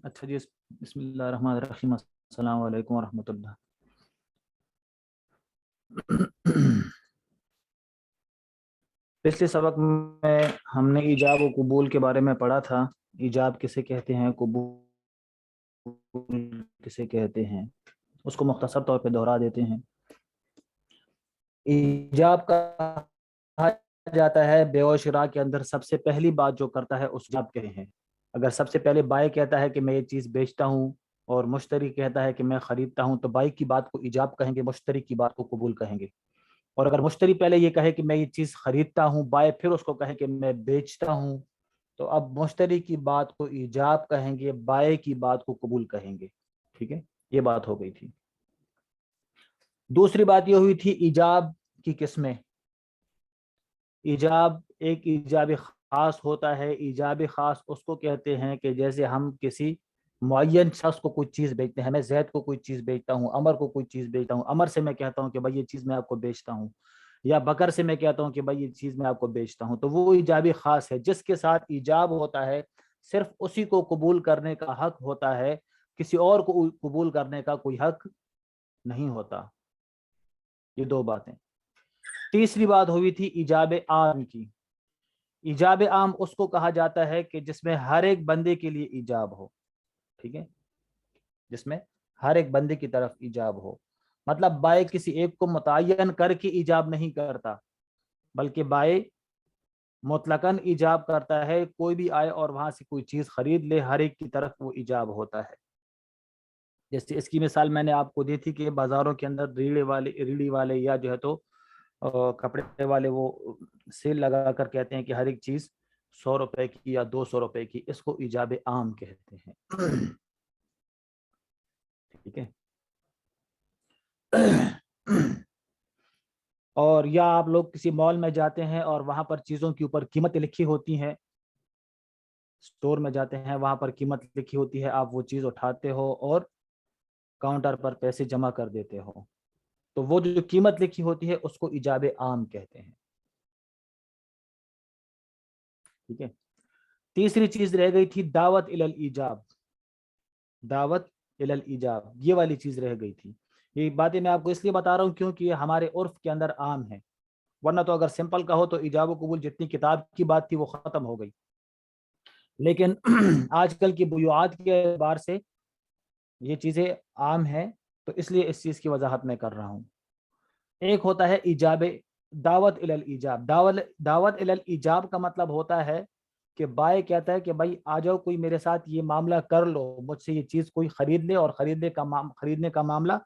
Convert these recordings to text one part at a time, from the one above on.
اچھا جی، بسم اللہ الرحمن الرحیم، السلام علیکم ورحمۃ اللہ۔ پچھلے سبق میں ہم نے ایجاب و قبول کے بارے میں پڑھا تھا۔ ایجاب کسے کہتے ہیں، قبول کسے کہتے ہیں، اس کو مختصر طور پہ دہرا دیتے ہیں۔ ایجاب کا کہا جاتا ہے بیع و شراء کے اندر سب سے پہلی بات جو کرتا ہے اس ایجاب کہتے ہیں۔ اگر سب سے پہلے بائع کہتا ہے کہ میں یہ چیز بیچتا ہوں اور مشتری کہتا ہے کہ میں خریدتا ہوں، تو بائع کی بات کو ایجاب کہیں گے، مشتری کی بات کو قبول کہیں گے۔ اور اگر مشتری پہلے یہ کہے کہ میں یہ چیز خریدتا ہوں، بائع پھر اس کو کہے کہ میں بیچتا ہوں، تو اب مشتری کی بات کو ایجاب کہیں گے، بائع کی بات کو قبول کہیں گے۔ ٹھیک ہے، یہ بات ہو گئی تھی۔ دوسری بات یہ ہوئی تھی ایجاب کی قسمیں۔ ایجاب ایک ایجاب خاص ہوتا ہے۔ ایجاب خاص اس کو کہتے ہیں کہ جیسے ہم کسی معین شخص کو کوئی چیز بیچتے ہیں، میں زید کو کوئی چیز بیچتا ہوں، عمر کو کوئی چیز بیچتا ہوں، عمر سے میں کہتا ہوں کہ بھائی یہ چیز میں آپ کو بیچتا ہوں، یا بکر سے میں کہتا ہوں کہ بھائی یہ چیز میں آپ کو بیچتا ہوں، تو وہ ایجابی خاص ہے جس کے ساتھ ایجاب ہوتا ہے، صرف اسی کو قبول کرنے کا حق ہوتا ہے، کسی اور کو قبول کرنے کا کوئی حق نہیں ہوتا۔ یہ دو باتیں۔ تیسری بات ہوئی تھی ایجاب عام کی۔ ایجاب عام اس کو کہا جاتا ہے کہ جس میں ہر ایک بندے کے لیے ایجاب ہو۔ ٹھیک ہے، جس میں ہر ایک بندے کی طرف ایجاب ہو، مطلب بائع کسی ایک کو متعین کر کے ایجاب نہیں کرتا، بلکہ بائع مطلقاً ایجاب کرتا ہے، کوئی بھی آئے اور وہاں سے کوئی چیز خرید لے، ہر ایک کی طرف وہ ایجاب ہوتا ہے۔ جیسے اس کی مثال میں نے آپ کو دی تھی کہ بازاروں کے اندر ریڑھی والے یا جو ہے تو کپڑے والے وہ سیل لگا کر کہتے ہیں کہ ہر ایک چیز 100 روپے کی یا 200 روپے کی، اس کو ایجاب عام کہتے ہیں۔ ٹھیک ہے، اور یا آپ لوگ کسی مال میں جاتے ہیں اور وہاں پر چیزوں کے اوپر قیمت لکھی ہوتی ہیں، اسٹور میں جاتے ہیں وہاں پر قیمت لکھی ہوتی ہے، آپ وہ چیز اٹھاتے ہو اور کاؤنٹر پر پیسے جمع کر دیتے ہو، تو وہ جو قیمت لکھی ہوتی ہے اس کو ایجاب عام کہتے ہیں۔ ٹھیک ہے، تیسری چیز رہ گئی تھی دعوت الی الایجاب۔ دعوت الی الایجاب، یہ والی چیز رہ گئی تھی۔ یہ باتیں میں آپ کو اس لیے بتا رہا ہوں کیونکہ یہ ہمارے عرف کے اندر عام ہے، ورنہ تو اگر سمپل کا ہو تو ایجاب و قبول جتنی کتاب کی بات تھی وہ ختم ہو گئی، لیکن آج کل کی بیوعات کے اعتبار سے یہ چیزیں عام ہیں، تو اس لیے اس چیز کی وضاحت میں کر رہا ہوں۔ ایک ہوتا ہے ایجاب دعوت الی الایجاب۔ دعوت الی الایجاب کا مطلب ہوتا ہے کہ بائع کہتا ہے کہ بھائی آ جاؤ، کوئی میرے ساتھ یہ معاملہ کر لو، مجھ سے یہ چیز کوئی خرید لے اور خریدنے کا معاملہ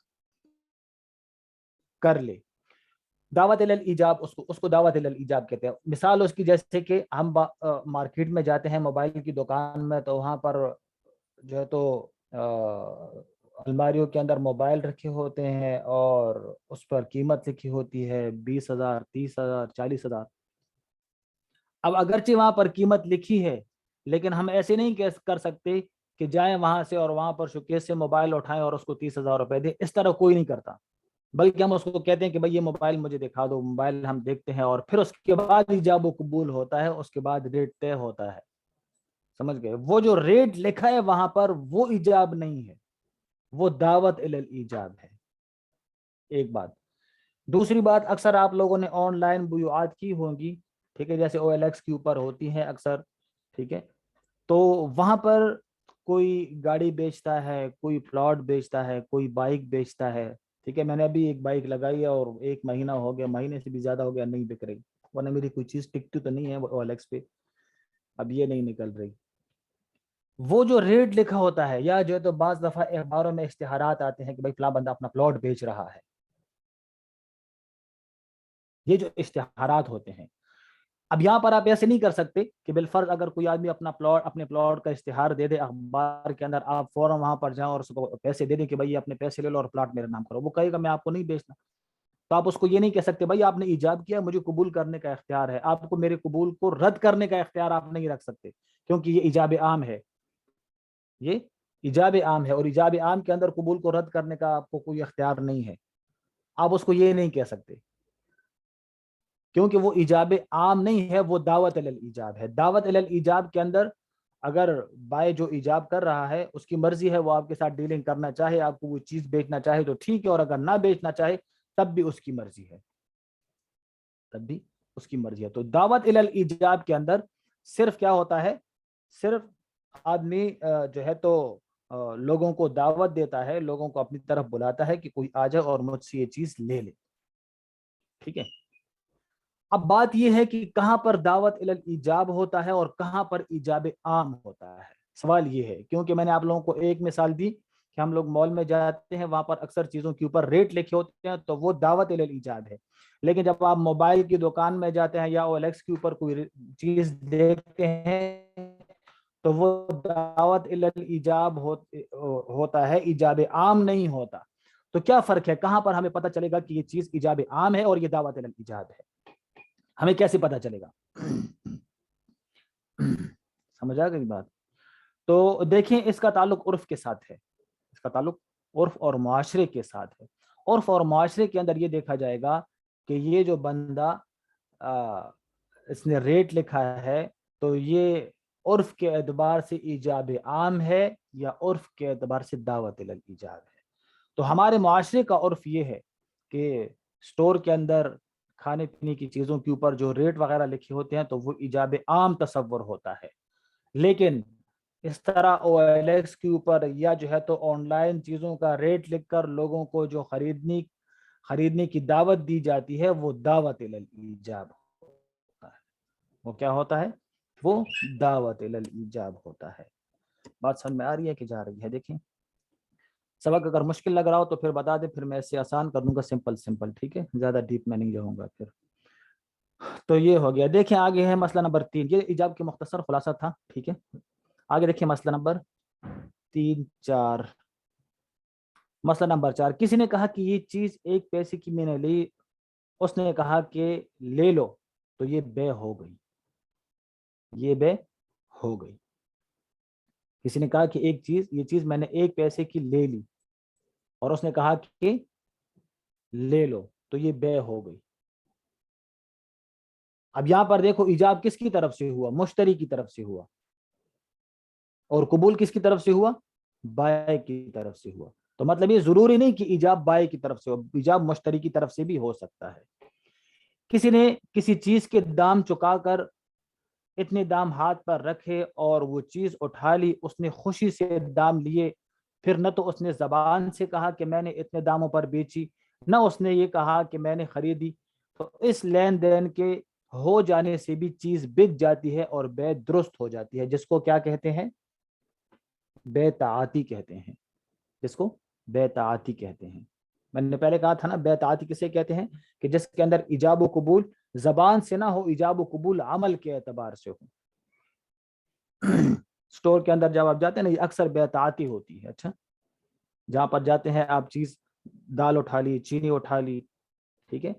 کر لے۔ دعوت الی الایجاب اس کو دعوت الی الایجاب کہتے ہیں۔ مثال اس کی جیسے کہ ہم مارکیٹ میں جاتے ہیں موبائل کی دکان میں، تو وہاں پر جو ہے تو الماریوں کے اندر موبائل رکھے ہوتے ہیں اور اس پر قیمت لکھی ہوتی ہے 20,000، 30,000، 40,000۔ اب اگرچہ وہاں پر قیمت لکھی ہے، لیکن ہم ایسے نہیں کر سکتے کہ جائیں وہاں سے اور وہاں پر شوکیس سے موبائل اٹھائیں اور اس کو 30,000 روپے دیں، اس طرح کوئی نہیں کرتا، بلکہ ہم اس کو کہتے ہیں کہ بھائی یہ موبائل مجھے دکھا دو، موبائل ہم دیکھتے ہیں اور پھر اس کے بعد ایجاب و قبول ہوتا ہے، اس کے بعد ریٹ طے ہوتا ہے۔ سمجھ گئے؟ وہ جو ریٹ لکھا ہے وہاں پر وہ ایجاب نہیں ہے، وہ دعوت الی الایجاب ہے۔ ایک بات۔ دوسری بات، اکثر آپ لوگوں نے آن لائن بیوعات کی ہوں گی، ٹھیک ہے، جیسے OLX کے اوپر ہوتی ہیں اکثر، ٹھیک ہے، تو وہاں پر کوئی گاڑی بیچتا ہے، کوئی پلاٹ بیچتا ہے، کوئی بائک بیچتا ہے، ٹھیک ہے۔ میں نے ابھی ایک بائک لگائی ہے اور 1 مہینہ ہو گیا، مہینے سے بھی زیادہ ہو گیا، نہیں بک رہی، ورنہ میری کوئی چیز ٹکتی تو نہیں ہے OLX پہ، اب یہ نہیں نکل رہی۔ وہ جو ریٹ لکھا ہوتا ہے، یا جو ہے تو بعض دفعہ اخباروں میں اشتہارات آتے ہیں کہ بھائی فلاں بندہ اپنا پلاٹ بیچ رہا ہے، یہ جو اشتہارات ہوتے ہیں، اب یہاں پر آپ ایسے نہیں کر سکتے کہ بالفرض اگر کوئی آدمی اپنے پلاٹ کا اشتہار دے دے اخبار کے اندر، آپ فوراً وہاں پر جائیں اور اس کو پیسے دے دیں کہ بھائی اپنے پیسے لے لو اور پلاٹ میرے نام کرو، وہ کہے گا میں آپ کو نہیں بیچنا۔ تو آپ اس کو یہ نہیں کہہ سکتے بھائی آپ نے ایجاب کیا، مجھے قبول کرنے کا اختیار ہے، آپ کو میرے قبول کو رد کرنے کا اختیار آپ نہیں رکھ سکتے، کیونکہ یہ ایجاب عام ہے، یہ ایجاب عام ہے، اور ایجاب عام کے اندر قبول کو رد کرنے کا آپ کو کوئی اختیار نہیں ہے، آپ اس کو یہ نہیں کہہ سکتے، کیونکہ وہ ایجاب عام نہیں ہے، وہ دعوت الی الایجاب ہے۔ دعوت الی الایجاب کے اندر اگر بائی جو ایجاب کر رہا ہے اس کی مرضی ہے، وہ آپ کے ساتھ ڈیلنگ کرنا چاہے، آپ کو وہ چیز بیچنا چاہے تو ٹھیک ہے، اور اگر نہ بیچنا چاہے تب بھی اس کی مرضی ہے، تب بھی اس کی مرضی ہے۔ تو دعوت الی الایجاب کے اندر صرف کیا ہوتا ہے، صرف آدمی جو ہے تو لوگوں کو دعوت دیتا ہے، لوگوں کو اپنی طرف بلاتا ہے کہ کوئی آ جائے اور مجھ سے یہ چیز لے لے، ٹھیک ہے۔ اب بات یہ ہے کہ کہاں پر دعوت الی الایجاب ہوتا ہے اور کہاں پر ایجاب عام ہوتا ہے، سوال یہ ہے، کیونکہ میں نے آپ لوگوں کو ایک مثال دی کہ ہم لوگ مال میں جاتے ہیں، وہاں پر اکثر چیزوں کے اوپر ریٹ لکھے ہوتے ہیں تو وہ دعوت الی الایجاب ہے، لیکن جب آپ موبائل کی دکان میں جاتے ہیں یا OLX کے اوپر کوئی چیز دیکھتے ہیں تو وہ دعوت الی الایجاب ہوتا ہے، ایجاب عام نہیں ہوتا۔ تو کیا فرق ہے، کہاں پر ہمیں پتہ چلے گا کہ یہ چیز ایجاب عام ہے اور یہ دعوت الی الایجاب ہے، ہمیں کیسے پتہ چلے گا؟ سمجھ آ گئی بات؟ تو دیکھیں اس کا تعلق عرف کے ساتھ ہے، اس کا تعلق عرف اور معاشرے کے ساتھ ہے۔ عرف اور معاشرے کے اندر یہ دیکھا جائے گا کہ یہ جو بندہ اس نے ریٹ لکھا ہے تو یہ عرف کے اعتبار سے ایجاب عام ہے یا عرف کے اعتبار سے دعوت الی الایجاب ہے۔ تو ہمارے معاشرے کا عرف یہ ہے کہ اسٹور کے اندر کھانے پینے کی چیزوں کے اوپر جو ریٹ وغیرہ لکھے ہوتے ہیں تو وہ ایجاب عام تصور ہوتا ہے، لیکن اس طرح OLX کے اوپر یا جو ہے تو آن لائن چیزوں کا ریٹ لکھ کر لوگوں کو جو خریدنے کی دعوت دی جاتی ہے وہ دعوت الی الایجاب ہوتا ہے، وہ کیا ہوتا ہے، وہ دعوت الی الایجاب ہوتا ہے۔ بات سمجھ میں آ رہی ہے کہ جا رہی ہے؟ دیکھیں سبق اگر مشکل لگ رہا ہو تو پھر بتا دیں، پھر میں اسے آسان کر دوں گا، سمپل، ٹھیک ہے، زیادہ ڈیپ میں نہیں جاؤں گا پھر۔ تو یہ ہو گیا۔ دیکھیں آگے ہے مسئلہ نمبر 3، یہ ایجاب کے مختصر خلاصہ تھا، ٹھیک ہے۔ آگے دیکھیں مسئلہ نمبر 3 4، مسئلہ نمبر 4، کسی نے کہا کہ یہ چیز 1 پیسے کی میں نے لی، اس نے کہا کہ لے لو، تو یہ بے ہو گئی، یہ بے ہو گئی۔ کسی نے کہا کہ یہ چیز میں نے 1 پیسے کی لے لی اور اس نے کہا کہ لے لو، تو یہ بے ہو گئی۔ اب یہاں پر دیکھو ایجاب کس کی طرف سے ہوا، مشتری کی طرف سے ہوا، اور قبول کس کی طرف سے ہوا، بائع کی طرف سے ہوا۔ تو مطلب یہ ضروری نہیں کہ ایجاب بائع کی طرف سے ہو، ایجاب مشتری کی طرف سے بھی ہو سکتا ہے۔ کسی نے کسی چیز کے دام چکا کر اتنے دام ہاتھ پر رکھے اور وہ چیز اٹھا لی، اس نے خوشی سے دام لیے، پھر نہ تو اس نے زبان سے کہا کہ میں نے اتنے داموں پر بیچی، نہ اس نے یہ کہا کہ میں نے خریدی، تو اس لین دین کے ہو جانے سے بھی چیز بک جاتی ہے اور بے درست ہو جاتی ہے، جس کو کیا کہتے ہیں، بے تعاتی کہتے ہیں، جس کو بے تعاتی کہتے ہیں۔ میں نے پہلے کہا تھا نا، بے تعاتی کسے کہتے ہیں، کہ جس کے اندر ایجاب و قبول زبان سے نہ ہو، ایجاب و قبول عمل کے اعتبار سے ہو۔ اسٹور کے اندر جب آپ جاتے ہیں نا، یہ اکثر بے تعاتی ہوتی ہے۔ اچھا، جہاں پر جاتے ہیں آپ، چیز دال اٹھا لی، چینی اٹھا لی، ٹھیک ہے،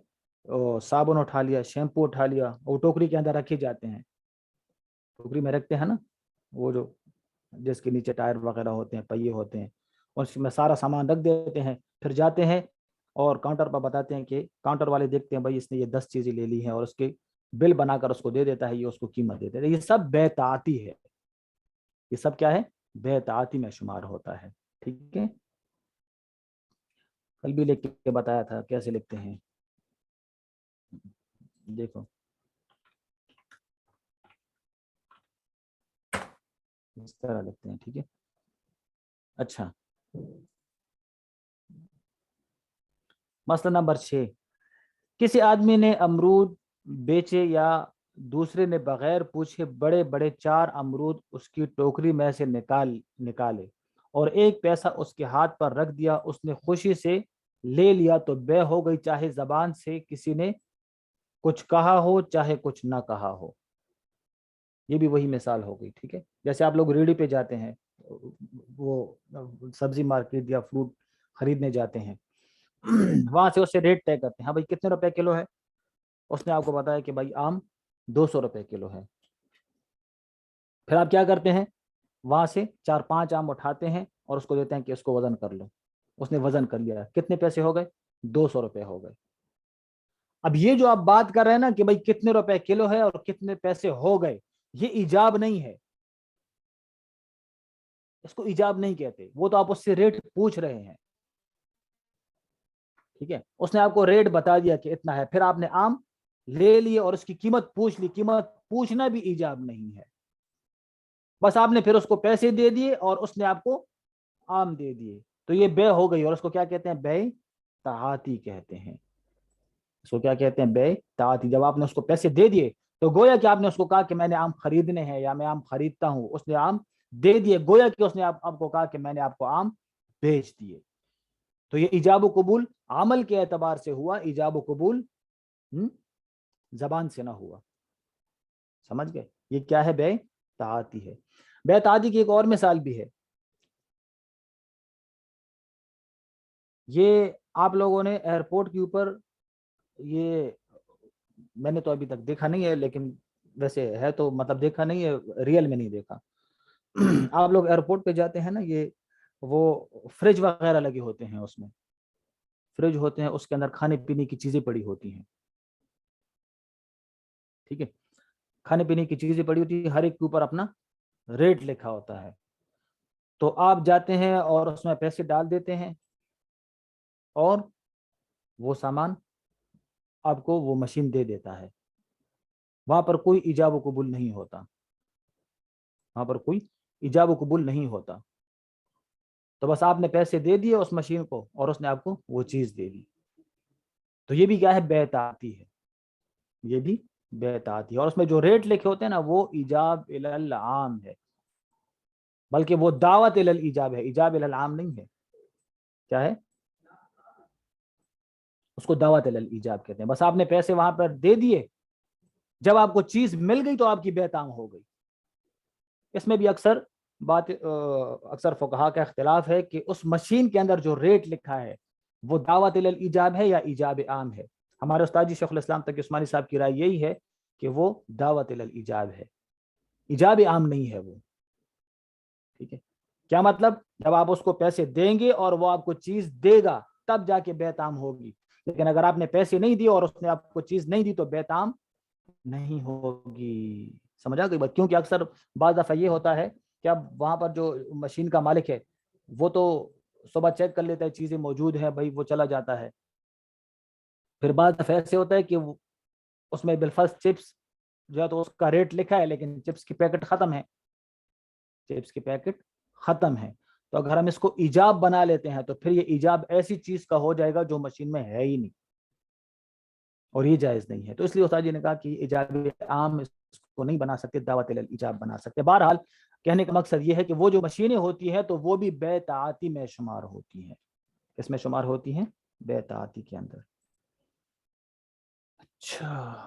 صابن اٹھا لیا، شیمپو اٹھا لیا، وہ ٹوکری کے اندر رکھے جاتے ہیں، ٹوکری میں رکھتے ہیں نا، وہ جو جس کے نیچے ٹائر وغیرہ ہوتے ہیں، پہیے ہوتے ہیں، اس میں سارا سامان رکھ دیتے ہیں، پھر جاتے ہیں اور کاؤنٹر پر بتاتے ہیں کہ کاؤنٹر والے دیکھتے ہیں بھائی اس نے یہ 10 چیزیں لے لی ہیں، اور اس کے بل بنا کر اس کو دے دیتا ہے، یہ اس کو قیمت دیتا ہے۔ یہ سب بے تعاتی ہے، یہ سب کیا ہے، بے تعاتی میں شمار ہوتا ہے، ٹھیک ہے۔ کل بھی لکھ کے بتایا تھا کیسے لکھتے ہیں، دیکھو اس طرح لکھتے ہیں، ٹھیک ہے۔ اچھا، مسئلہ نمبر 6، کسی آدمی نے امرود بیچے یا دوسرے نے بغیر پوچھے بڑے بڑے 4 امرود اس کی ٹوکری میں سے نکالے اور 1 پیسہ اس کے ہاتھ پر رکھ دیا، اس نے خوشی سے لے لیا، تو بے ہو گئی، چاہے زبان سے کسی نے کچھ کہا ہو چاہے کچھ نہ کہا ہو۔ یہ بھی وہی مثال ہو گئی، ٹھیک ہے۔ جیسے آپ لوگ ریڑھی پہ جاتے ہیں، وہ سبزی مارکیٹ یا فروٹ خریدنے جاتے ہیں، وہاں سے اس سے ریٹ طے کرتے ہیں، ہاں بھائی کتنے روپے کلو ہے، اس نے آپ کو بتایا کہ بھائی آم 200 روپے کلو ہے۔ پھر آپ کیا کرتے ہیں، وہاں سے 4 5 آم اٹھاتے ہیں اور اس کو دیتے ہیں کہ اس کو وزن کر لو، اس نے وزن کر لیا، کتنے پیسے ہو گئے، 200 روپے ہو گئے۔ اب یہ جو آپ بات کر رہے ہیں نا کہ بھائی کتنے روپے کلو ہے اور کتنے پیسے ہو گئے، یہ ایجاب نہیں ہے، اس کو ایجاب نہیں کہتے. وہ تو آپ اس سے ریٹ پوچھ رہے ہیں, ٹھیک ہے, اس نے آپ کو ریٹ بتا دیا کہ اتنا ہے, پھر آپ نے آم لے لیے اور اس کی قیمت پوچھ لی. قیمت پوچھنا بھی ایجاب نہیں ہے, بس آپ نے پھر اس کو پیسے دے دیے اور اس نے آپ کو آم دے دیے, تو یہ بے ہو گئی. اور اس کو کیا کہتے ہیں؟ بے تعاتی کہتے ہیں. اس کو کیا کہتے ہیں؟ بے تعاتی. جب آپ نے اس کو پیسے دے دیے تو گویا کہ آپ نے اس کو کہا کہ میں نے آم خریدنے ہیں یا میں آم خریدتا ہوں, اس نے آم دے دیے, گویا کہ اس نے آپ کو کہا کہ میں نے آپ کو آم بیچ دیے. تو یہ ایجاب و قبول عمل کے اعتبار سے ہوا, ایجاب و قبول زبان سے نہ ہوا. سمجھ گئے؟ یہ کیا ہے؟ بے تعاتی ہے. بے تعاتی کی ایک اور مثال بھی ہے. یہ آپ لوگوں نے ایئرپورٹ کے اوپر, یہ میں نے تو ابھی تک دیکھا نہیں ہے, لیکن ویسے ہے تو مطلب دیکھا نہیں ہے, ریئل میں نہیں دیکھا. آپ لوگ ایئرپورٹ پہ جاتے ہیں نا, یہ وہ فریج وغیرہ لگے ہوتے ہیں, اس میں فریج ہوتے ہیں, اس کے اندر کھانے پینے کی چیزیں پڑی ہوتی ہیں, ٹھیک ہے, کھانے پینے کی چیزیں پڑی ہوتی ہیں, ہر ایک کے اوپر اپنا ریٹ لکھا ہوتا ہے. تو آپ جاتے ہیں اور اس میں پیسے ڈال دیتے ہیں اور وہ سامان آپ کو وہ مشین دے دیتا ہے. وہاں پر کوئی ایجاب و قبول نہیں ہوتا, وہاں پر کوئی ایجاب و قبول نہیں ہوتا. تو بس آپ نے پیسے دے دیے اس مشین کو اور اس نے آپ کو وہ چیز دے دی. تو یہ بھی کیا ہے؟ بے تعاتی ہے. یہ بھی بے تعاتی ہے. اور اس میں جو ریٹ لکھے ہوتے ہیں نا, وہ ایجاب العام ہے, بلکہ وہ دعوت الایجاب ہے, ایجاب العام نہیں ہے. کیا ہے؟ اس کو دعوت الایجاب کہتے ہیں. بس آپ نے پیسے وہاں پر دے دیے, جب آپ کو چیز مل گئی تو آپ کی بے تام ہو گئی. اس میں بھی اکثر فقہا کا اختلاف ہے کہ اس مشین کے اندر جو ریٹ لکھا ہے وہ دعوت الایجاب ہے یا ایجاب عام ہے. ہمارے استاد جی شیخ الاسلام تقی عثمانی صاحب کی رائے یہی ہے کہ وہ دعوت الایجاب ہے, ایجاب عام نہیں ہے وہ. ٹھیک ہے, کیا مطلب؟ جب آپ اس کو پیسے دیں گے اور وہ آپ کو چیز دے گا تب جا کے بے تام ہوگی, لیکن اگر آپ نے پیسے نہیں دیے اور اس نے آپ کو چیز نہیں دی تو بے تام نہیں ہوگی. سمجھا گئی بات؟ کیونکہ اکثر بعض دفعہ یہ ہوتا ہے کہ اب وہاں پر جو مشین کا مالک ہے وہ تو صبح چیک کر لیتا ہے چیزیں موجود ہیں بھائی, وہ چلا جاتا ہے. پھر بعض دفعہ ایسے ہوتا ہے کہ اس میں بالفرض چپس جو ہے تو اس کا ریٹ لکھا ہے لیکن چپس کی پیکٹ ختم ہے, چپس کی پیکٹ ختم ہے. تو اگر ہم اس کو ایجاب بنا لیتے ہیں تو پھر یہ ایجاب ایسی چیز کا ہو جائے گا جو مشین میں ہے ہی نہیں, اور یہ جائز نہیں ہے. تو اس لیے استاد جی نے کہا کہ ایجاب عام اس کو نہیں بنا سکتے, دعوت الایجاب بنا سکتے. بہرحال کہنے کا مقصد یہ ہے کہ وہ جو مشینیں ہوتی ہیں تو وہ بھی بے تعاتی میں شمار ہوتی ہیں. اس میں شمار ہوتی ہیں بے تعاتی کے اندر. اچھا,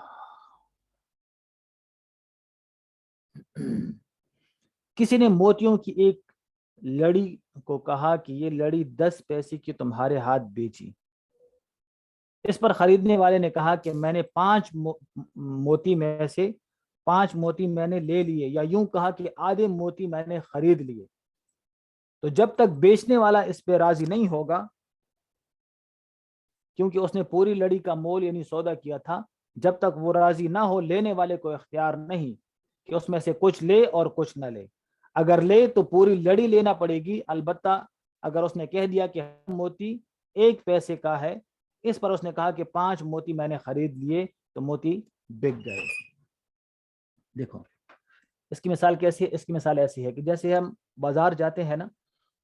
کسی نے موتیوں کی ایک لڑی کو کہا کہ یہ لڑی 10 پیسے کی تمہارے ہاتھ بیچی. اس پر خریدنے والے نے کہا کہ میں نے 5 موتی میں سے 5 موتی میں نے لے لیے, یا یوں کہا کہ آدھے موتی میں نے خرید لیے. تو جب تک بیچنے والا اس پہ راضی نہیں ہوگا, کیونکہ اس نے پوری لڑی کا مول یعنی سودا کیا تھا, جب تک وہ راضی نہ ہو لینے والے کو اختیار نہیں کہ اس میں سے کچھ لے اور کچھ نہ لے. اگر لے تو پوری لڑی لینا پڑے گی, البتہ اگر اس نے کہہ دیا کہ موتی 1 پیسے کا ہے, اس پر اس نے کہا کہ 5 موتی میں نے خرید لیے, تو موتی بک گئے. دیکھو اس کی مثال کیسی ہے؟ اس کی مثال ایسی ہے کہ جیسے ہم بازار جاتے ہیں نا,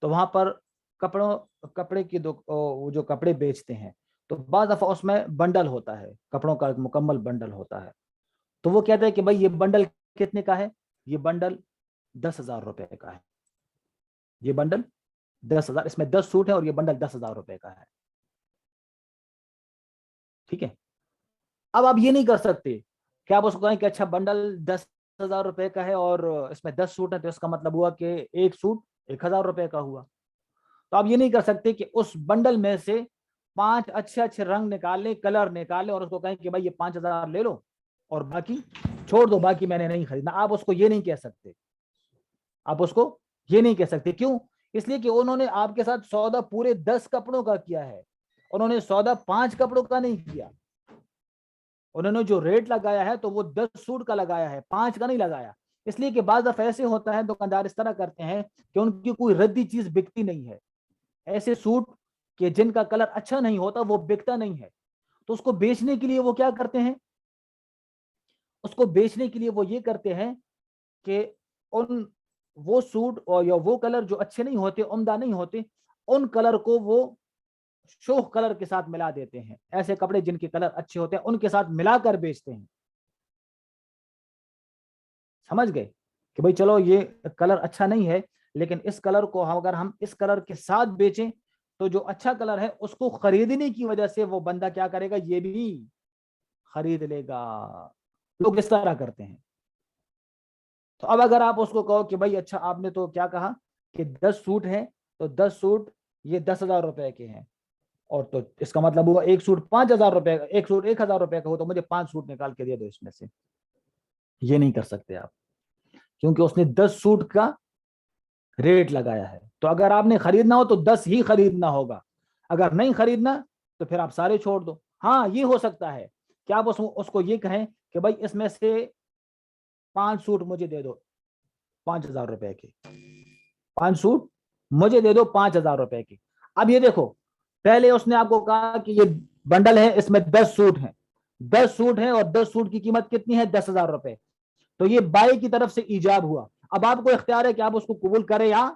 تو وہاں پر کپڑے کی وہ جو کپڑے بیچتے ہیں تو بعض دفعہ اس میں بنڈل ہوتا ہے, کپڑوں کا ایک مکمل بنڈل ہوتا ہے. تو وہ کہتے ہیں کہ بھائی یہ بنڈل کتنے کا ہے؟ یہ بنڈل 10,000 روپے کا ہے. یہ بنڈل 10,000, اس میں 10 سوٹ ہے اور یہ بنڈل 10,000 روپے کا ہے. ٹھیک ہے, اب آپ یہ نہیں کر سکتے کہ آپ اس کو کہیں کہ اچھا بنڈل 10,000 روپے کا ہے اور اس میں 10 سوٹ ہے, تو اس کا مطلب ہوا کہ ایک سوٹ 1,000 روپے کا ہوا. تو آپ یہ نہیں کر سکتے کہ اس بنڈل میں سے 5 اچھے اچھے رنگ نکالیں, کلر نکالیں اور اس کو کہیں کہ بھائی یہ 5,000 لے لو اور باقی چھوڑ دو, باقی میں نے نہیں خریدنا. آپ اس کو یہ نہیں کہہ سکتے, آپ اس کو یہ نہیں کہہ سکتے. کیوں؟ اس لیے کہ انہوں نے آپ کے ساتھ سودا پورے 10 کپڑوں کا کیا ہے, انہوں نے سودا 5 کپڑوں کا نہیں کیا. انہوں نے جو ریٹ لگایا ہے تو وہ 10 سوٹ کا لگایا ہے, 5 کا نہیں لگایا. اس لیے کہ بعض دفعہ ایسے ہوتا ہے دکاندار اس طرح کرتے ہیں کہ ان کی کوئی ردی چیز بکتی نہیں ہے، ایسے سوٹ کہ جن کا کلر اچھا نہیں ہوتا وہ بکتا نہیں ہے، تو اس کو بیچنے کے لیے وہ کیا کرتے ہیں، اس کو بیچنے کے لیے وہ یہ کرتے ہیں کہ ان وہ سوٹ اور یا وہ کلر جو اچھے نہیں ہوتے، عمدہ نہیں ہوتے، ان کلر کو وہ شوخ کلر کے ساتھ ملا دیتے ہیں، ایسے کپڑے جن کے کلر اچھے ہوتے ہیں ان کے ساتھ ملا کر بیچتے ہیں. سمجھ گئے کہ بھئی چلو یہ کلر اچھا نہیں ہے لیکن اس کلر کو اگر ہم اس کلر کے ساتھ بیچیں تو جو اچھا کلر ہے اس کو خریدنے کی وجہ سے وہ بندہ کیا کرے گا، یہ بھی خرید لے گا. لوگ اس طرح کرتے ہیں. تو اب اگر آپ اس کو کہو کہ بھائی اچھا آپ نے تو کیا کہا کہ 10 سوٹ ہیں تو 10 سوٹ یہ 10,000 روپے کے ہیں، اور تو اس کا مطلب ہوا ایک سوٹ 5,000 روپے کا، ایک سوٹ 1,000 روپے کا ہو تو مجھے 5 سوٹ نکال کے دے دو اس میں سے. یہ نہیں کر سکتے آپ، کیونکہ اس نے 10 سوٹ کا ریٹ لگایا ہے. تو اگر آپ نے خریدنا ہو تو 10 ہی خریدنا ہوگا، اگر نہیں خریدنا تو پھر آپ سارے چھوڑ دو. ہاں یہ ہو سکتا ہے کہ آپ اس کو یہ کہیں کہ بھائی اس میں سے 5 سوٹ مجھے دے دو 5,000 روپے کے، 5 سوٹ مجھے دے دو 5,000 روپے کے. اب یہ دیکھو پہلے اس نے آپ کو کہا کہ یہ بنڈل ہے اس میں 10 سوٹ ہیں، 10 سوٹ ہیں اور 10 سوٹ کی قیمت کتنی ہے، 10,000 روپے. تو یہ بائی کی طرف سے ایجاب ہوا. اب آپ کو اختیار ہے کہ آپ اس کو قبول کریں یا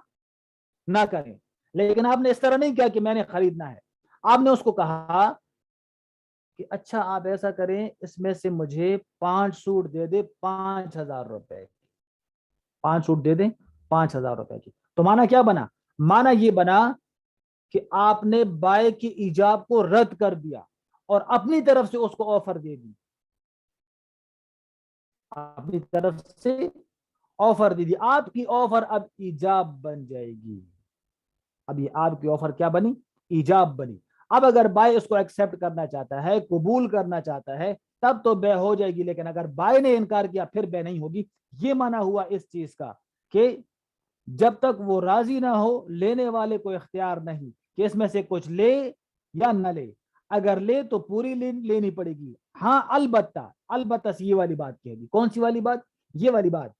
نہ کریں، لیکن آپ نے اس طرح نہیں کیا کہ میں نے خریدنا ہے. آپ نے اس کو کہا کہ اچھا آپ ایسا کریں اس میں سے مجھے 5 سوٹ دے دے 5,000 روپے، 5 سوٹ دے دیں 5,000 روپے کی. تو مانا کیا بنا، مانا یہ بنا کہ آپ نے بائے کی ایجاب کو رد کر دیا اور اپنی طرف سے اس کو آفر دے دی، اپنی طرف سے آفر دے دی. آپ کی آفر اب ایجاب بن جائے گی. اب یہ آپ کی آفر کیا بنی، ایجاب بنی. اب اگر بائی اس کو ایکسپٹ کرنا چاہتا ہے، قبول کرنا چاہتا ہے تب تو بے ہو جائے گی، لیکن اگر بائی نے انکار کیا پھر بے نہیں ہوگی. یہ مانا ہوا اس چیز کا کہ جب تک وہ راضی نہ ہو لینے والے کو اختیار نہیں کہ اس میں سے کچھ لے یا نہ لے. اگر لے تو پوری لینی پڑے گی. ہاں البتہ البتہ یہ والی بات کہہ دی. کون سی والی بات، یہ والی بات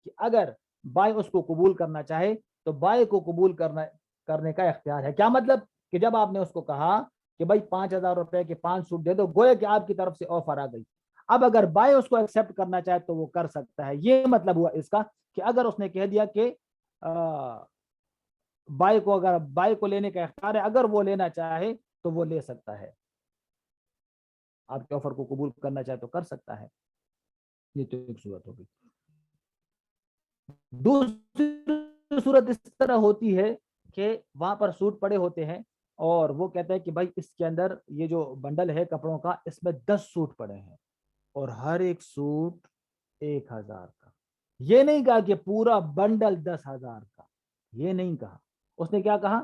کہ اگر بائی اس کو قبول کرنا چاہے تو بائی کو قبول کرنے کا اختیار ہے. کیا مطلب کہ جب آپ نے اس کو کہا کہ بھائی 5,000 روپے کے 5 سوٹ دے دو، گویا کہ آپ کی طرف سے آفر آ گئی. اب اگر بائی اس کو ایکسپٹ کرنا چاہے تو وہ کر سکتا ہے. یہ مطلب ہوا اس کا کہ اگر اس نے کہہ دیا کہ بائی کو، اگر بائی کو لینے کا اختیار ہے، اگر وہ لینا چاہے تو وہ لے سکتا ہے، آپ کے آفر کو قبول کرنا چاہے تو کر سکتا ہے. یہ تو ایک صورت ہوگی. دوسری صورت اس طرح ہوتی ہے کہ وہاں پر سوٹ پڑے ہوتے ہیں اور وہ کہتا ہے کہ بھائی اس کے اندر یہ جو بنڈل ہے کپڑوں کا اس میں 10 سوٹ پڑے ہیں اور ہر ایک سوٹ 1,000 کا. یہ نہیں کہا کہ پورا بنڈل 10,000 کا، یہ نہیں کہا. اس نے کیا کہا،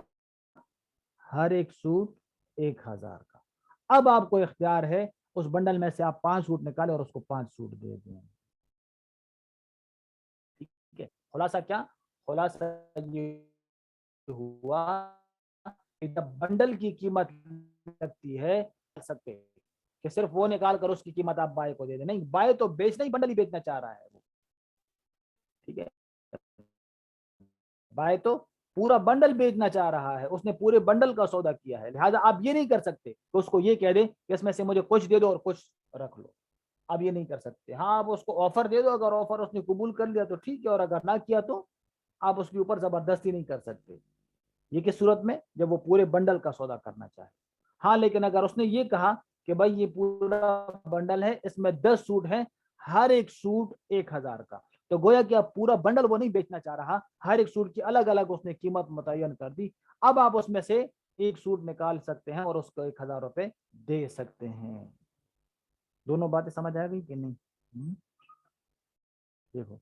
ہر ایک سوٹ 1,000 کا. اب آپ کو اختیار ہے اس بنڈل میں سے آپ 5 سوٹ نکالے اور اس کو 5 سوٹ دے دیں. ٹھیک ہے. خلاصہ کیا، خلاصہ یہ ہوا کہ جب بنڈل کی قیمت لگتی ہے سکتے کہ صرف وہ نکال کر اس کی قیمت آپ بائی کو دے دیں. نہیں، بائی تو بیچنا ہی بنڈل ہی بیچنا چاہ رہا ہے وہ. ٹھیک ہے، بائی تو پورا بنڈل بیچنا چاہ رہا ہے، اس نے پورے بنڈل کا سودا کیا ہے. لہٰذا آپ یہ نہیں کر سکتے کہ اس کو یہ کہہ دیں کہ اس میں سے مجھے کچھ دے دو اور کچھ رکھ لو. آپ یہ نہیں کر سکتے. ہاں آپ اس کو آفر دے دو، اگر آفر اس نے قبول کر لیا تو ٹھیک ہے، اور اگر نہ کیا تو آپ اس کے اوپر زبردستی نہیں کر سکتے. یہ کس صورت میں، جب وہ پورے بنڈل کا سودا کرنا چاہے. ہاں لیکن اگر اس نے یہ کہا کہ بھائی یہ پورا بنڈل ہے اس میں 10 سوٹ ہیں، ہر ایک سوٹ 1,000 کا، تو گویا کہ اب پورا بنڈل وہ نہیں بیچنا چاہ رہا، ہر ایک سوٹ کی الگ الگ اس نے قیمت متعین کر دی. اب آپ اس میں سے ایک سوٹ نکال سکتے ہیں اور اس کو 1,000 روپے دے سکتے ہیں. دونوں باتیں سمجھ آ گئی کہ نہیں؟ دیکھو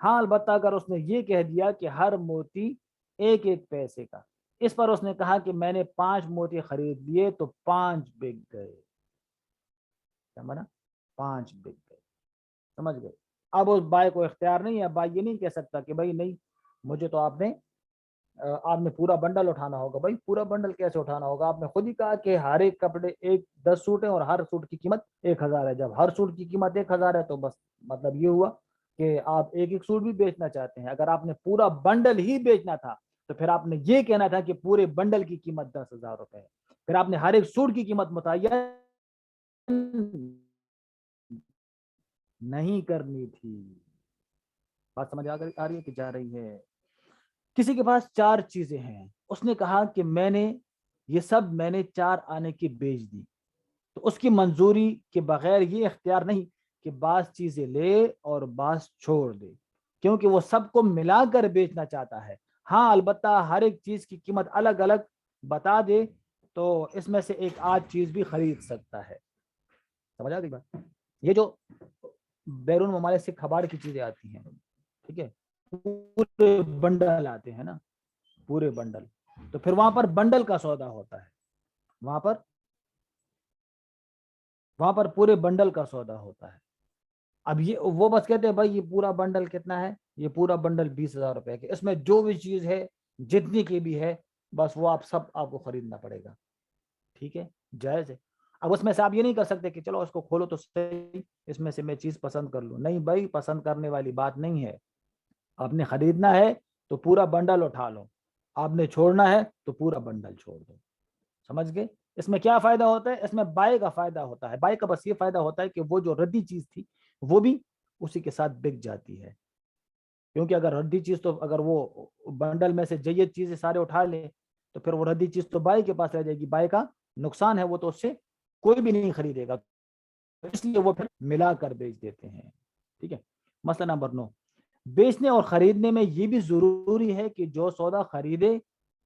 ہاں البتہ اگر اس نے یہ کہہ دیا کہ ہر موتی 1 پیسے کا، اس پر اس نے کہا کہ میں نے 5 موتی خرید لیے تو 5 بک گئے. کیا مانا، 5 بک گئے. سمجھ گئے. اب اس بائی کو اختیار نہیں ہے، بائی یہ نہیں کہہ سکتا کہ بھائی نہیں مجھے تو آپ نے پورا بنڈل اٹھانا ہوگا. بھائی پورا بنڈل کیسے اٹھانا ہوگا، آپ نے خود ہی کہا کہ ہر ایک کپڑے 10 سوٹ ہیں اور ہر سوٹ کی قیمت 1,000 ہے. جب ہر سوٹ کی قیمت 1,000 ہے تو بس مطلب یہ ہوا کہ آپ ایک ایک سوٹ بھی بیچنا چاہتے ہیں. اگر آپ نے پورا بنڈل ہی بیچنا تھا تو پھر آپ نے یہ کہنا تھا کہ پورے بنڈل کی قیمت 10,000 روپے ہے. پھر آپ نے ہر ایک سوٹ کی قیمت متعین نہیں کرنی تھی. بات سمجھ آ رہی ہے کہ جا رہی ہے؟ کسی کے پاس 4 چیزیں ہیں, اس نے کہا کہ میں نے یہ سب 4 آنے کی بیچ دی, تو اس کی منظوری کے بغیر یہ اختیار نہیں کہ بعض چیزیں لے اور بعض چھوڑ دے, کیونکہ وہ سب کو ملا کر بیچنا چاہتا ہے. ہاں البتہ ہر ایک چیز کی قیمت الگ الگ بتا دے تو اس میں سے ایک آدھ چیز بھی خرید سکتا ہے. سمجھ آ گئی بات؟ یہ جو بیرون ممالک سے کھباڑ کی چیزیں آتی ہیں, ٹھیک ہے, پورے بنڈل آتے ہیں نا, پورے بنڈل, تو پھر وہاں پر بنڈل کا سودا ہوتا ہے, وہاں پر پورے بنڈل کا سودا ہوتا ہے. اب یہ وہ بس کہتے ہیں بھائی یہ پورا بنڈل کتنا ہے, یہ پورا بنڈل 20,000 روپے کے, اس میں جو بھی چیز ہے جتنی کی بھی ہے بس وہ آپ کو خریدنا پڑے گا. ٹھیک ہے, جائز ہے. اب اس میں سے آپ یہ نہیں کر سکتے کہ چلو اس کو کھولو تو صحیح, اس میں سے میں چیز پسند کر لوں. نہیں بھائی, پسند کرنے والی بات نہیں ہے. آپ نے خریدنا ہے تو پورا بنڈل اٹھا لو, آپ نے چھوڑنا ہے تو پورا بنڈل چھوڑ دو. سمجھ گئے؟ اس میں کیا فائدہ ہوتا ہے؟ اس میں بائی کا فائدہ ہوتا ہے. بائی کا بس یہ فائدہ ہوتا ہے کہ وہ جو ردی چیز تھی وہ بھی اسی کے ساتھ بک جاتی ہے, کیونکہ اگر ردی چیز تو اگر وہ بنڈل میں سے جید چیزیں سارے اٹھا لے تو پھر وہ ردی چیز تو بائی کے پاس رہ جائے گی. بائی کا نقصان ہے, وہ تو اس سے کوئی بھی نہیں خریدے گا, اس لیے وہ پھر ملا کر بیچ دیتے ہیں. ٹھیک ہے. مسئلہ نمبر 9, بیچنے اور خریدنے میں یہ بھی ضروری ہے کہ جو سودا خریدے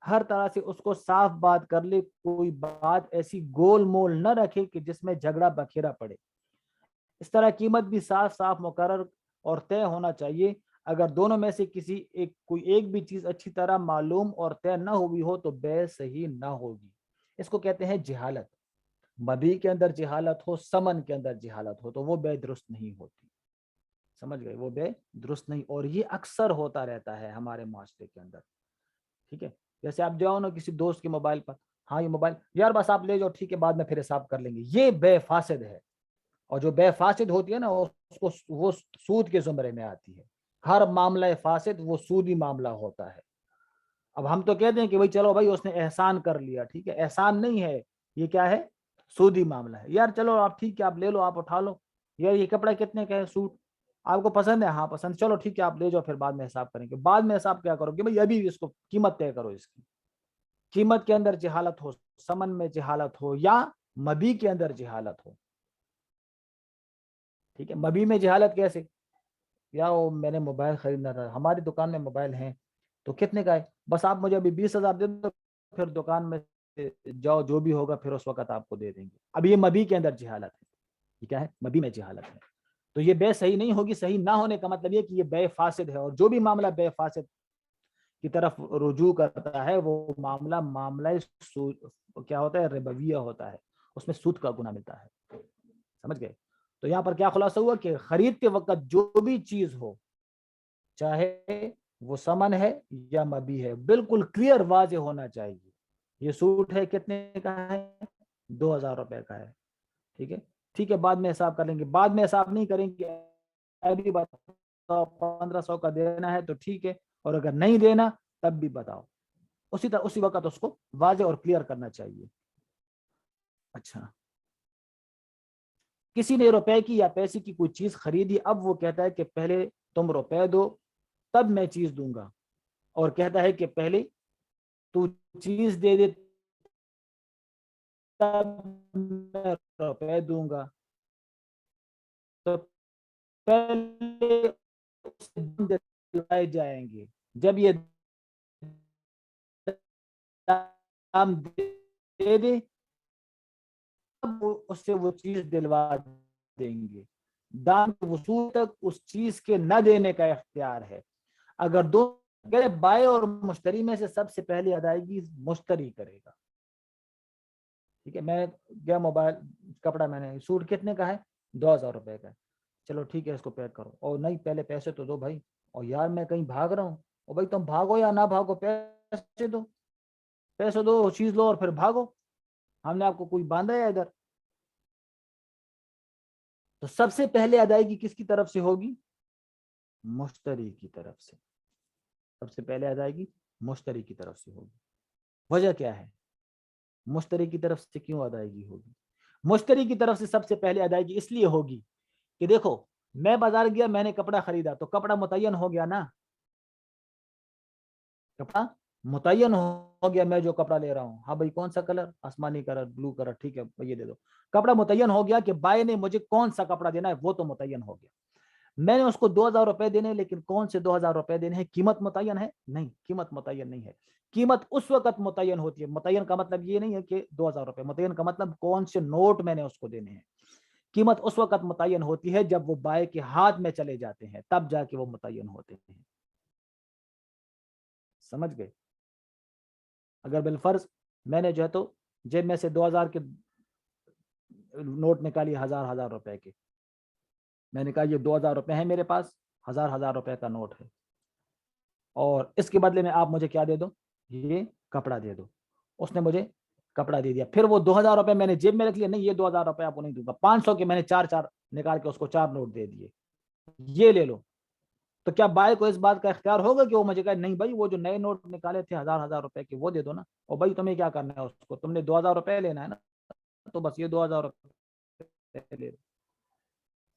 ہر طرح سے اس کو صاف بات کر لے, کوئی بات ایسی گول مول نہ رکھے کہ جس میں جھگڑا بکھیرا پڑے. اس طرح قیمت بھی صاف مقرر اور طے ہونا چاہیے. اگر دونوں میں سے کوئی ایک بھی چیز اچھی طرح معلوم اور طے نہ ہوئی ہو تو بے صحیح نہ ہوگی. اس کو کہتے ہیں جہالت. مبی کے اندر جہالت ہو, سمن کے اندر جہالت ہو تو وہ بے درست نہیں ہوتی. سمجھ گئے؟ وہ بے درست نہیں, اور یہ اکثر ہوتا رہتا ہے ہمارے معاشرے کے اندر. ٹھیک ہے, جیسے آپ جاؤ نا کسی دوست کے موبائل پر, ہاں یہ موبائل یار بس آپ لے جاؤ, ٹھیک ہے بعد میں پھر حساب کر لیں گے. یہ بے فاسد ہے, اور جو بے فاسد ہوتی ہے نا اس کو وہ سود کے زمرے میں آتی ہے. ہر معاملہ فاسد وہ سودی معاملہ ہوتا ہے. اب ہم تو کہتے ہیں کہ بھائی چلو بھائی اس نے احسان کر لیا, ٹھیک ہے, احسان نہیں ہے, یہ کیا ہے؟ سودی معاملہ ہے. یار چلو آپ ٹھیک ہے, آپ لے لو, آپ اٹھا لو. یار یہ کپڑا کتنے کا ہے, سوٹ آپ کو پسند ہے؟ ہاں پسند, چلو ٹھیک ہے آپ لے جاؤ, پھر بعد میں حساب کریں گے. بعد میں حساب کیا کرو گے بھائی؟ ابھی اس کو قیمت طے کرو. اس کی قیمت کے اندر جہالت ہو, سمن میں جہالت ہو, یا مبی کے اندر جہالت ہو. ٹھیک ہے, مبی میں جہالت کیسے؟ یا میں نے موبائل خریدنا تھا, ہماری دکان میں موبائل ہیں, تو کتنے کا ہے؟ بس آپ مجھے ابھی 20,000 دے دو, پھر دکان میں جاؤ, جو بھی ہوگا پھر اس وقت آپ کو دے دیں گے. اب یہ مبی کے اندر جہالت ہے. یہ کیا ہے؟ مبی میں جہالت ہے. تو یہ بے صحیح نہیں ہوگی. صحیح نہ ہونے کا مطلب یہ کہ یہ بے فاسد ہے, اور جو بھی معاملہ بے فاسد کی طرف رجوع کرتا ہے وہ معاملہ کیا ہوتا ہے؟ ربویہ ہوتا ہے, اس میں سود کا گناہ ملتا ہے. سمجھ گئے؟ تو یہاں پر کیا خلاصہ ہوا کہ خرید کے وقت جو بھی چیز ہو, چاہے وہ سمن ہے یا مبی ہے, بالکل کلیئر واضح ہونا چاہیے. یہ سوٹ ہے کتنے کا ہے؟ 2,000 روپے کا ہے. ٹھیک ہے, ٹھیک ہے بعد میں حساب کر لیں گے. بعد میں حساب نہیں کریں گے, ابھی بتاؤ 1,500 کا دینا ہے تو ٹھیک ہے, اور اگر نہیں دینا تب بھی بتاؤ. اسی وقت اس کو واضح اور کلیئر کرنا چاہیے. اچھا, کسی نے روپے کی یا پیسے کی کوئی چیز خریدی, اب وہ کہتا ہے کہ پہلے تم روپے دو تب میں چیز دوں گا, اور کہتا ہے کہ پہلے تو چیز دے دے تب میں روپے دوں گا. تو پہلے دلوائے جائیں گے, جب یہ دام دے دے تب اس سے وہ چیز دلوا دیں گے. دام وصول تک اس چیز کے نہ دینے کا اختیار ہے. اگر دو بائے اور مشتری میں سے سب سے پہلی ادائیگی مشتری کرے گا. ٹھیک ہے, میں گیا موبائل کپڑا, میں نے سوٹ کتنے کا ہے؟ 2,000 روپے کا ہے. چلو ٹھیک ہے اس کو پیک کرو. اور نہیں پہلے پیسے تو دو بھائی, اور یار میں کہیں بھاگ رہا ہوں. اور بھائی تم بھاگو یا نہ بھاگو, پیسے دو, پیسے دو, چیز لو اور پھر بھاگو. ہم نے آپ کو کوئی باندھا ہے ادھر؟ تو سب سے پہلے ادائیگی کس کی طرف سے ہوگی؟ مشتری کی طرف سے. سب سے پہلے ادائیگی مشتری کی طرف سے ہوگی. وجہ کیا ہے؟ مشتری کی طرف سے کیوں ادائیگی ہوگی؟ مشتری کی طرف سے سب سے پہلے ادائیگی اس لیے ہوگی کہ دیکھو میں بازار گیا, میں نے کپڑا خریدا تو کپڑا متعین ہو گیا نا, کپڑا متعین ہو گیا, میں جو کپڑا لے رہا ہوں, ہاں بھائی کون سا کلر, آسمانی کلر, بلو کلر, ٹھیک ہے یہ دے دو. کپڑا متعین ہو گیا کہ بائی نے مجھے کون سا کپڑا دینا ہے وہ تو متعین ہو گیا. میں نے اس کو 2000 روپے دینے, لیکن کون سے 2000 روپے دینے ہیں, قیمت متعین ہے نہیں, قیمت متعین نہیں ہے. قیمت اس وقت متعین ہوتی ہے, متعین کا مطلب یہ نہیں ہے کہ 2000 روپے, متعین کا مطلب کون سے نوٹ میں نے اس کو دینے ہیں. قیمت اس وقت متعین ہوتی ہے جب وہ بائی کے ہاتھ میں چلے جاتے ہیں, تب جا کے وہ متعین ہوتے ہیں. سمجھ گئے؟ اگر بالفرض میں نے جو ہے تو جیب میں سے 2000 کے نوٹ نکالی, ہزار روپے کے, میں نے کہا یہ 2000 روپے ہیں میرے پاس, ہزار روپے کا نوٹ ہے, اور اس کے بدلے میں آپ مجھے کیا دے دو, یہ کپڑا دے دو. اس نے مجھے کپڑا دے دیا, پھر وہ 2000 روپے میں نے جیب میں رکھ لیا, نہیں یہ 2000 روپے آپ کو نہیں دوں گا, 500 کے میں نے چار نکال کے اس کو 4 نوٹ دے دیے, یہ لے لو. تو کیا بائی کو اس بات کا اختیار ہوگا کہ وہ مجھے کہے نہیں بھائی وہ جو نئے نوٹ نکالے تھے ہزار روپے کے وہ دے دو نا, اور بھائی تمہیں کیا کرنا ہے, اس کو تم نے 2000 روپے لینا ہے نا, تو بس یہ 2000 روپے لے.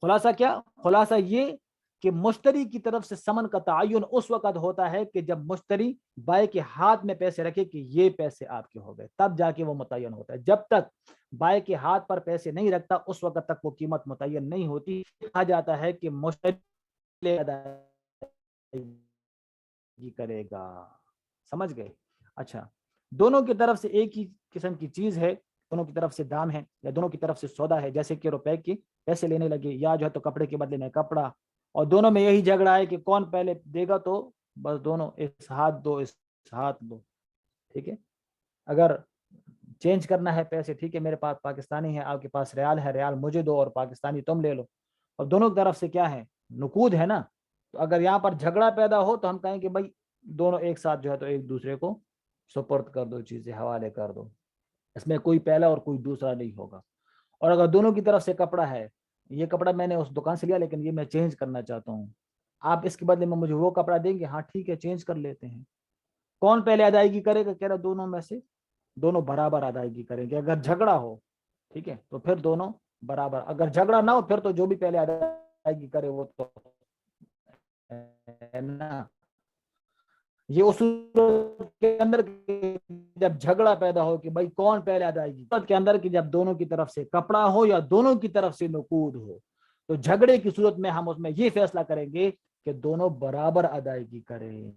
خلاصہ کیا؟ خلاصہ یہ کہ مشتری کی طرف سے سمن کا تعین اس وقت ہوتا ہے کہ جب مشتری بائی کے ہاتھ میں پیسے رکھے کہ یہ پیسے آپ کے ہو گئے, تب جا کے وہ متعین ہوتا ہے. جب تک بائی کے ہاتھ پر پیسے نہیں رکھتا اس وقت تک وہ قیمت متعین نہیں ہوتی. کہا جاتا ہے کہ مشتری کرے گا. سمجھ گئے؟ اچھا, دونوں کی طرف سے ایک ہی قسم کی چیز ہے, دونوں کی طرف سے دام ہے یا دونوں کی طرف سے سودا ہے, جیسے کہ روپے کی پیسے لینے لگے یا جو ہے تو کپڑے کے بدلے میں کپڑا, اور دونوں میں یہی جھگڑا ہے کہ کون پہلے دے گا, تو بس دونوں اس ہاتھ دو اس ہاتھ دو, ٹھیک ہے. اگر چینج کرنا ہے پیسے, ٹھیک ہے میرے پاس پاکستانی ہے, آپ کے پاس ریال ہے, ریال مجھے دو اور پاکستانی تم لے لو, اور دونوں کی طرف سے کیا ہے, نقود ہے نا. تو اگر یہاں پر جھگڑا پیدا ہو تو ہم کہیں کہ بھائی دونوں ایک ساتھ جو ہے تو ایک دوسرے کو سپرد کر دو, چیزیں حوالے کر دو, اس میں کوئی پہلا اور کوئی دوسرا نہیں ہوگا. اور اگر دونوں کی طرف سے کپڑا ہے, یہ کپڑا میں نے اس دکان سے لیا لیکن یہ میں چینج کرنا چاہتا ہوں, آپ اس کے بدلے میں مجھے وہ کپڑا دیں گے, ہاں ٹھیک ہے چینج کر لیتے ہیں. کون پہلے ادائیگی کرے گا, کہہ رہا دونوں میں سے دونوں برابر ادائیگی کریں گے. اگر جھگڑا ہو ٹھیک ہے تو پھر دونوں برابر, اگر جھگڑا نہ ہو پھر تو جو بھی پہلے ادائیگی کرے وہ تو نا. یہ اصول کے اندر جب جھگڑا پیدا ہو کہ بھائی کون پہلے ادائیگی کے اندر کہ جب دونوں کی طرف سے کپڑا ہو یا دونوں کی طرف سے نقود ہو, تو جھگڑے کی صورت میں ہم اس میں یہ فیصلہ کریں گے کہ دونوں برابر ادائیگی کریں.